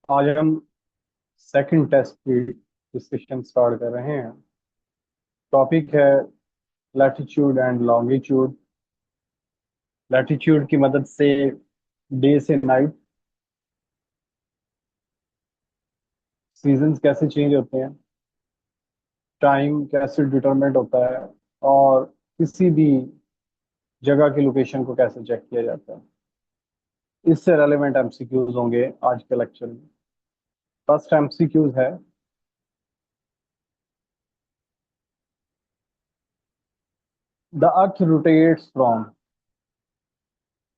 आज हम second test की डिस्कशन स्टार्ट कर रहे हैं। टॉपिक है लैटिट्यूड एंड लॉन्गिट्यूड। लैटिट्यूड की मदद से डे से नाइट सीजन्स कैसे चेंज होते हैं, टाइम कैसे डिटरमिनेट होता है, और किसी भी जगह की लोकेशन को कैसे चेक किया जाता है। इससे रेलेवेंट एमसीक्यूज होंगे आज के लेक्चर में। फर्स्ट एमसीक्यूज है, द अर्थ रोटेट्स फ्रॉम।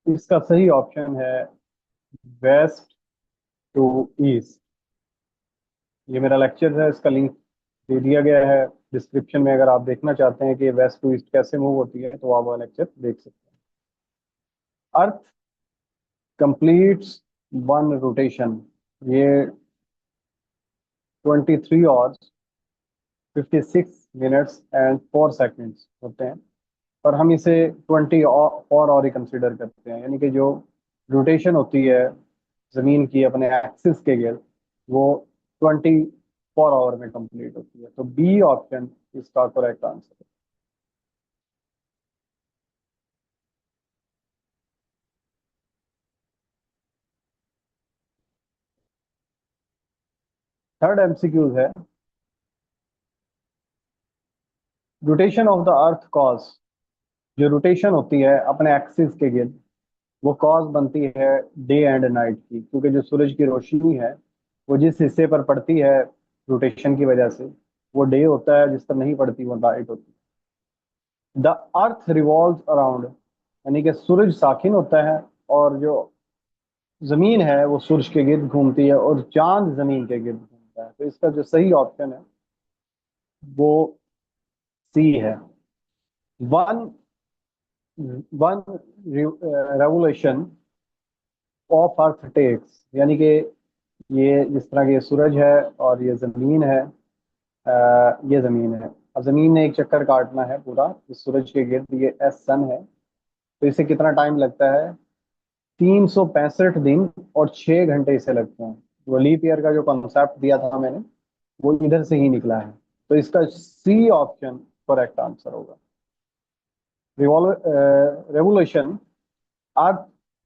इसका सही ऑप्शन है वेस्ट टू ईस्ट। ये मेरा लेक्चर है, इसका लिंक दे दिया गया है डिस्क्रिप्शन में। अगर आप देखना चाहते हैं कि वेस्ट टू ईस्ट कैसे मूव होती है तो आप वो लेक्चर देख सकते हैं। अर्थ कंप्लीट्स वन रोटेशन। ये 23 आवर्स 56 मिनट्स एंड 4 सेकेंड्स होते हैं, और हम इसे 24 आवर ही कंसिडर करते हैं। यानी कि जो रोटेशन होती है जमीन की अपने एक्सिस के गिर्द, वो 24 आवर में कंप्लीट होती है। तो बी ऑप्शन इसका करेक्ट आंसर है। थर्ड एमसीक्यूज है, rotation of the earth cause. जो रोटेशन होती है अपने एक्सिस के गिर्द, वो कॉज बनती है डे एंड नाइट की, क्योंकि जो सूरज की रोशनी है वो जिस हिस्से पर पड़ती है रोटेशन की वजह से, वो डे होता है, जिस पर नहीं पड़ती वो नाइट होती है। द अर्थ रिवॉल्व अराउंड, यानी कि सूरज साकिन होता है, और जो जमीन है वो सूरज के गिर्द घूमती है, और चांद जमीन के गिर्द घूमता है। तो इसका जो सही ऑप्शन है वो सी है। One one revolution of earth takes, यानी कि ये जिस तरह के ये सूरज है और ये जमीन है, ये जमीन है। अब जमीन ने एक चक्कर काटना है पूरा इस सूरज के गिर्द, ये एस सन है। तो इसे कितना टाइम लगता है? 365 दिन और 6 घंटे इसे लगते हैं। वो लीप ईयर का जो कॉन्सेप्ट दिया था मैंने, वो इधर से ही निकला है। तो इसका सी ऑप्शन करेक्ट आंसर होगा। रेवोल्यूशन अर्थ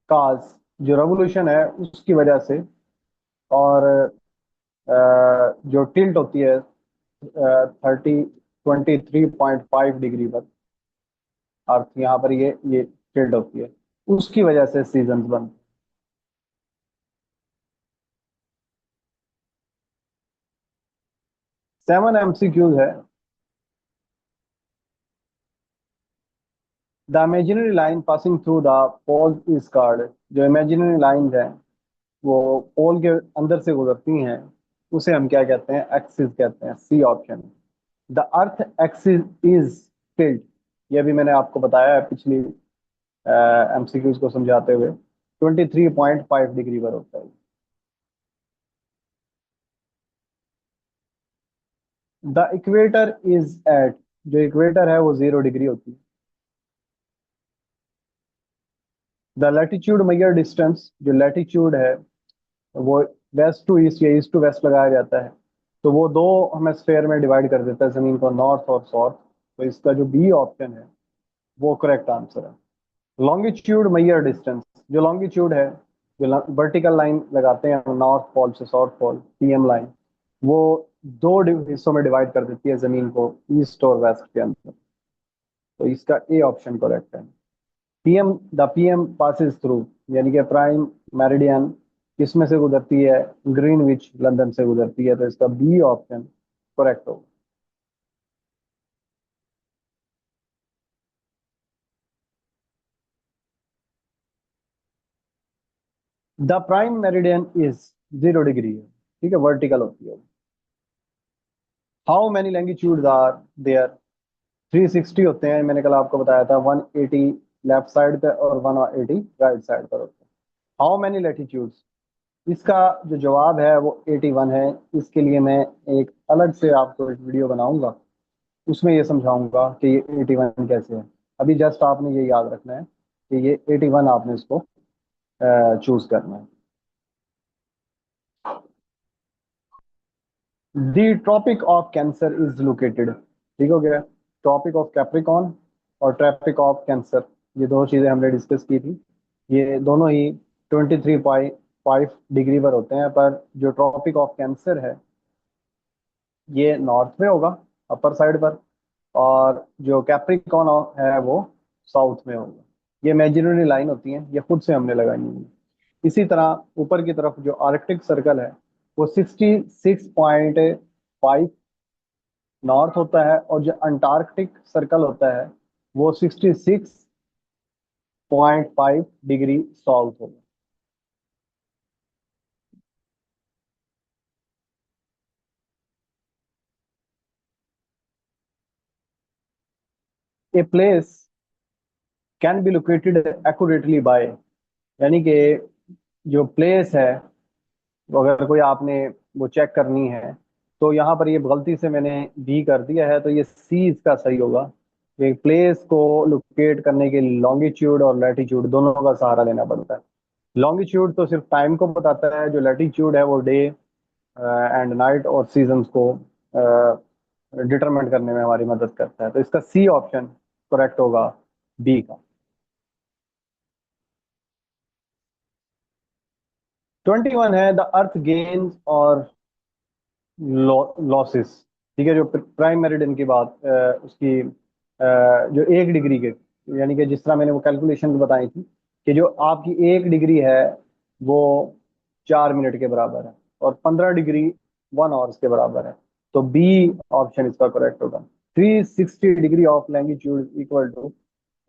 काज, जो रेवोल्यूशन है उसकी वजह से, और जो टिल्ट होती है 23.5 डिग्री पर अर्थ, यहाँ पर ये टिल्ट होती है, उसकी वजह से सीजन बनते 7 एमसीक्यूज है, the imaginary line passing through the pole is called. जो इमेजिनरी लाइन है वो पोल के अंदर से गुजरती हैं, उसे हम क्या कहते हैं? एक्सिस कहते हैं। C option. The earth axis is tilt, ये भी मैंने आपको बताया है पिछली एमसीक्यूज को समझाते हुए, 23.5 डिग्री पर होता है। द इक्वेटर इज एट, जो इक्वेटर है वो 0 डिग्री होती है। द लैटिट्यूड मैयर डिस्टेंस, जो लैटिट्यूड है वो वेस्ट टू ईस्ट या ईस्ट टू वेस्ट लगाया जाता है, तो वो दो हमें स्फेयर में डिवाइड कर देता है जमीन को, नॉर्थ और साउथ। तो इसका जो बी ऑप्शन है वो करेक्ट आंसर है। लॉन्गिट्यूड मैयर डिस्टेंस, जो लॉन्गिट्यूड है, जो वर्टिकल लाइन लगाते हैं नॉर्थ पोल से साउथ पोल, पीएम लाइन, वो दो हिस्सों में डिवाइड कर देती है जमीन को, ईस्ट और वेस्ट के अंदर। तो इसका ए ऑप्शन करेक्ट है। PM, the PM passes through, यानी कि प्राइम मेरिडियन किसमें से गुजरती है? ग्रीनविच लंदन से गुजरती है। तो इसका बी ऑप्शन करेक्ट होगा। The prime meridian is 0 degree है, ठीक है, वर्टिकल होती है। How many longitude are there? 360 होते हैं, मैंने कल आपको बताया था। 180 लेफ्ट साइड पे और 180 राइट साइड पर होते हैं। हाउ मैनी लैटिट्यूड्स, इसका जो जवाब है वो 81 है। इसके लिए मैं एक अलग से आपको एक वीडियो बनाऊंगा, उसमें ये समझाऊंगा कि ये 81 कैसे है। अभी जस्ट आपने ये याद रखना है कि ये 81 आपने इसको चूज करना है। The tropic of cancer is located, ठीक हो गया। ट्रॉपिक ऑफ कैप्रिकॉन और ट्रॉपिक ऑफ कैंसर, ये दो चीजें हमने डिस्कस की थी। ये दोनों ही 23.5 डिग्री पर होते हैं, पर जो ट्रॉपिक ऑफ कैंसर है ये नॉर्थ में होगा, अपर साइड पर। और जो कैप्रिकॉन है वो साउथ में होगा। ये इमेजिनरी लाइन होती है, ये खुद से हमने लगाई हुई है। इसी तरह ऊपर की तरफ जो आर्कटिक सर्कल है वो 66.5 नॉर्थ होता है, और जो अंटार्कटिक सर्कल होता है वो 66.5 डिग्री साउथ होगा। A place can be located accurately by, यानी कि जो प्लेस है, तो अगर कोई आपने वो चेक करनी है, तो यहाँ पर ये गलती से मैंने बी कर दिया है, तो ये सी इसका सही होगा। ये प्लेस को लोकेट करने के लिए लॉन्गिट्यूड और लैटिट्यूड दोनों का सहारा लेना पड़ता है। लॉन्गिट्यूड तो सिर्फ टाइम को बताता है, जो लैटिट्यूड है वो डे एंड नाइट और सीजन्स को डिटरमाइन करने में हमारी मदद करता है। तो इसका सी ऑप्शन करेक्ट होगा, बी का। 21 है, द अर्थ गेन्स और लॉसेस, ठीक है। जो प्राइम मेरिडियन की बात उसकी जो 1 डिग्री के, यानी कि जिस तरह मैंने वो कैलकुलेशन बताई थी कि जो आपकी 1 डिग्री है वो 4 मिनट के बराबर है, और 15 डिग्री 1 आवर्स के बराबर है। तो बी ऑप्शन इसका करेक्ट होगा। 360 degree of longitude equal to,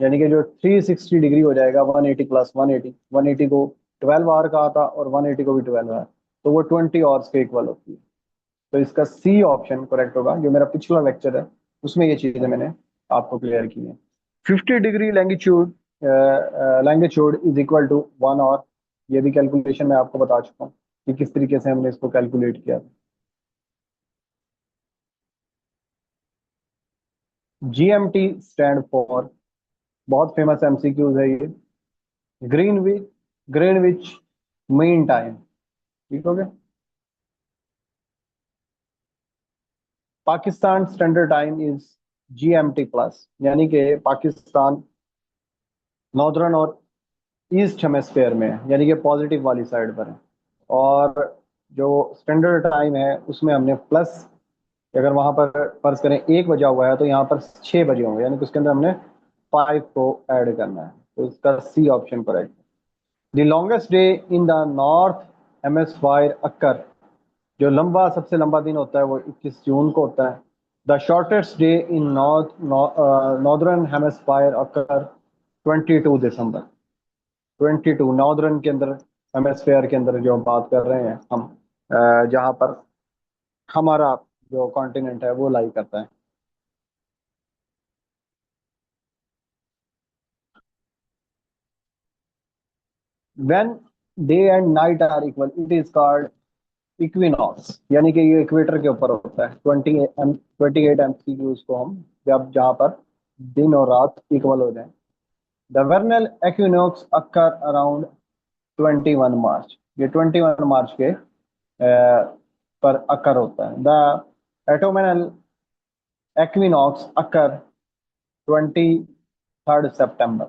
यानी कि जो 360 डिग्री हो जाएगा 180 प्लस 180, 180 को 12 आवर कहा था और 180 को भी 12 आवर, तो वो 20 आवर्स के इक्वल होती है। तो इसका सी ऑप्शन करेक्ट होगा। जो मेरा पिछला लेक्चर है उसमें ये चीजें मैंने आपको क्लियर की हैं। 50 degree longitude longitude is equal to 1 hour, ये भी कैलकुलेशन मैं आपको बता चुका हूँ कि किस तरीके से हमने इसको कैलकुलेट किया। जीएमटी स्टैंड फॉर, बहुत फेमस एमसीक्यूज है ये, ग्रीनविच ग्रीनविच मीन टाइम, ठीक हो गया। Pakistan standard time is GMT plus, यानी कि पाकिस्तान नॉर्दर्न और ईस्ट हेमेस्फेयर में है, यानी कि पॉजिटिव वाली साइड पर है। और जो स्टैंडर्ड टाइम है उसमें हमने प्लस, अगर वहां पर फर्ज करें 1 बजा हुआ है तो यहाँ पर 6 बजे होंगे, यानी कि उसके अंदर हमने 5 को ऐड करना है। तो इसका C option correct. The longest day in the north hemisphere occur, जो लंबा सबसे लंबा दिन होता है वो 21 जून को होता है। The shortest day in northern hemisphere occur 22 December. 22 northern के अंदर, हेमेस्फेयर के अंदर जो हम बात कर रहे हैं हम, जहाँ पर हमारा जो कॉन्टिनेंट है वो लाई करता है। When day and night are equal it is called equinox, यानी कि ये इक्वेटर के ऊपर होता है। 28 एमसीक्यूज को हम जब जहाँ पर दिन और रात इक्वल हो जाए। The vernal equinox occur around 21 March, ये 21 मार्च के पर अक्कर होता है। The autumnal equinox occur 23 September.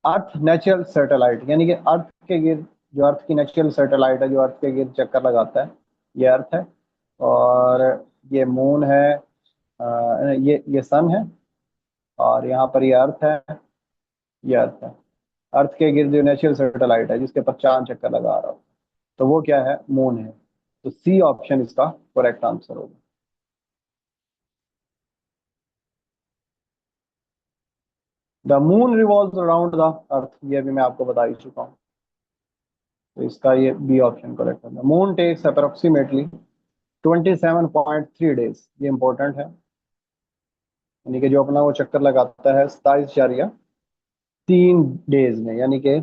Earth natural satellite, यानी कि अर्थ के गिर्द, जो अर्थ की नेचुरल सैटेलाइट है जो अर्थ के गिर्द चक्कर लगाता है, ये अर्थ है। और ये मून है, ये सन है, और यहाँ पर ये अर्थ है, ये अर्थ है। अर्थ के गिर्द जो नेचुरल सैटेलाइट है जिसके पर चांद चक्कर लगा रहा हो, तो वो क्या है, मून है। तो सी ऑप्शन इसका करेक्ट आंसर होगा। The moon revolve around the earth, ये भी मैं आपको बता ही चुका हूँ। तो इसका ये बी ऑप्शन करेक्ट होगा। मून टेक्स अप्रोक्सीमेटली 27.3 डेज, ये इंपॉर्टेंट है। यानी कि जो अपना वो चक्कर लगाता है 27 या 3 डेज में, यानी कि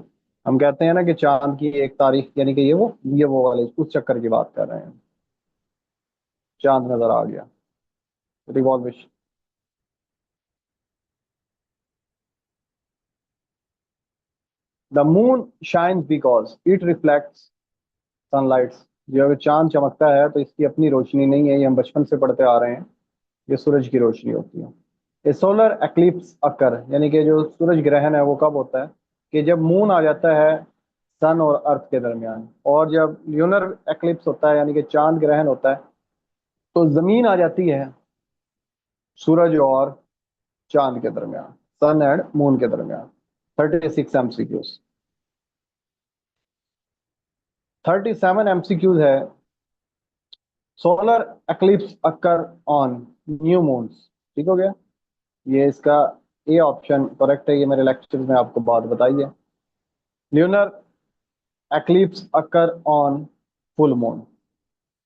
हम कहते हैं ना कि चांद की 1 तारीख, यानी कि ये वो वाले उस चक्कर की बात कर रहे हैं। चांद नजर आ गया, revolution. The moon shines because it reflects sunlight, जो अगर चांद चमकता है तो इसकी अपनी रोशनी नहीं है, ये हम बचपन से पढ़ते आ रहे हैं, ये सूरज की रोशनी होती है। ये सोलर एक्लिप्स अकर, यानी कि जो सूरज ग्रहण है वो कब होता है, कि जब मून आ जाता है सन और अर्थ के दरमियान। और जब ल्यूनर एक्लिप्स होता है, यानी कि चांद ग्रहण होता है, तो जमीन आ जाती है सूरज और चांद के दरमियान, सन एंड मून के दरमियान। 36 MCQs। 37 MCQs है। Solar eclipse occur on new moons. ठीक हो गया, ये इसका ए ऑप्शन करेक्ट है, ये मेरे लेक्चर में आपको बात बताई है। Lunar eclipse occur on full moon,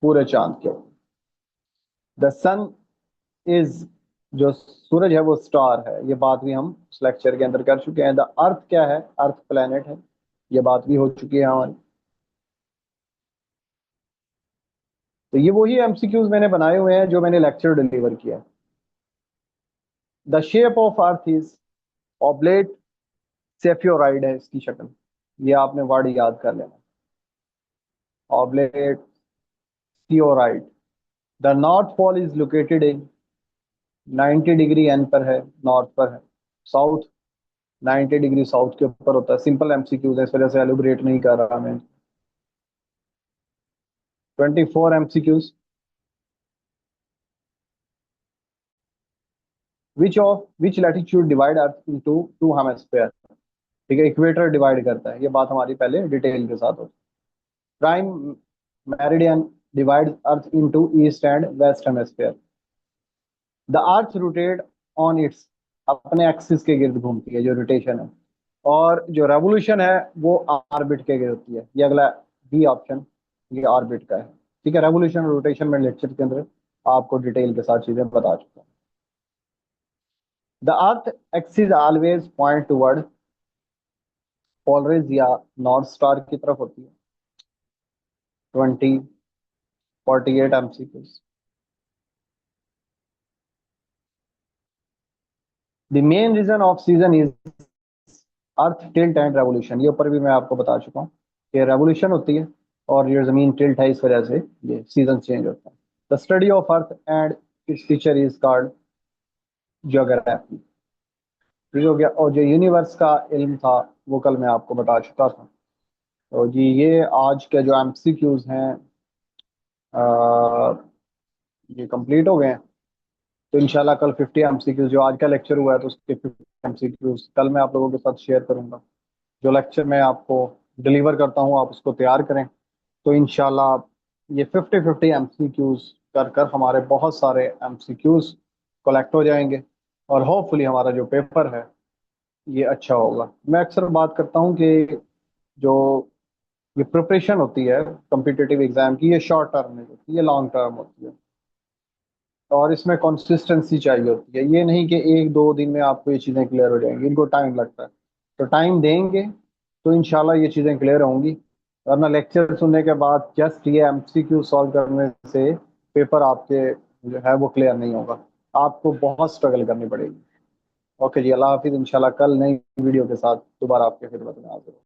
पूरे चांद के। द सन इज, जो सूरज है वो स्टार है, ये बात भी हम इस लेक्चर के अंदर कर चुके हैं। द अर्थ क्या है, अर्थ प्लेनेट है, ये बात भी हो चुकी है हमारी। तो ये वही एमसीक्यूज मैंने बनाए हुए हैं जो मैंने लेक्चर डिलीवर किया। The shape of earth is oblate spheroid है इसकी शक्ल, ये आपने वर्ड याद कर लेना, oblate spheroid. The north pole is located in 90 degree N पर है, नॉर्थ पर है। साउथ 90 डिग्री साउथ के ऊपर होता है। सिंपल एमसीक्यूज है, इस वजह से एलिब्रेट नहीं कर रहा मैं। 24 MCQs। विच latitude divide earth into two hemisphere. ठीक है, इक्वेटर डिवाइड करता है, ये बात हमारी पहले डिटेल के साथ होती है। Prime meridian divide earth into east and west hemisphere. The earth rotate on its, अपने एक्सिस के गिर्द घूमती है, जो रोटेशन है। और जो रेवोल्यूशन है वो ऑर्बिट के गिर्द होती है। ये अगला बी ऑप्शन, ये ऑर्बिट का है। ठीक है, रेवोल्यूशन और रोटेशन में लेक्चर के अंदर आपको डिटेल के साथ चीजें बता चुका हूँ। The earth axis always point toward Polaris या नॉर्थ स्टार की तरफ होती है। 20 48 MCQs। The main reason of season is earth tilt and revolution, ये ऊपर भी मैं आपको बता चुका हूँ कि रेवोल्यूशन होती है और ये जमीन टिल्ट है, इस वजह से ये सीजन चेंज होता है। The study of earth and it's teacher is called geography. ठीक हो गया। और जो यूनिवर्स का इल्म था वो कल मैं आपको बता चुका था। तो जी ये आज के जो एमसीक्यूज हैं ये कंप्लीट हो गए हैं। तो इंशाल्लाह कल 50 MCQs, जो आज का लेक्चर हुआ है तो उसके 50 MCQs कल मैं आप लोगों के साथ शेयर करूंगा। जो लेक्चर मैं आपको डिलीवर करता हूँ आप उसको तैयार करें, तो इंशाल्लाह ये 50 50 MCQs कर कर हमारे बहुत सारे एमसीक्यूज कलेक्ट हो जाएंगे, और होपफुली हमारा जो पेपर है ये अच्छा होगा। मैं अक्सर बात करता हूँ कि जो ये प्रिपरेशन होती है कम्पिटिटिव एग्जाम की, ये शॉर्ट टर्म में होती है, ये लॉन्ग टर्म होती है, और इसमें कंसिस्टेंसी चाहिए होती है। ये नहीं कि एक दो दिन में आपको ये चीज़ें क्लियर हो जाएंगी, इनको टाइम लगता है। तो टाइम देंगे तो इंशाल्लाह ये चीज़ें क्लियर होंगी। वरना लेक्चर सुनने के बाद जस्ट ये एमसीक्यू सॉल्व करने से पेपर आपके जो है वो क्लियर नहीं होगा, आपको बहुत स्ट्रगल करनी पड़ेगी। ओके जी, अल्लाह हाफिज़। इंशाल्लाह कल नई वीडियो के साथ दोबारा आपके खिदमत में हाजिर हूँ।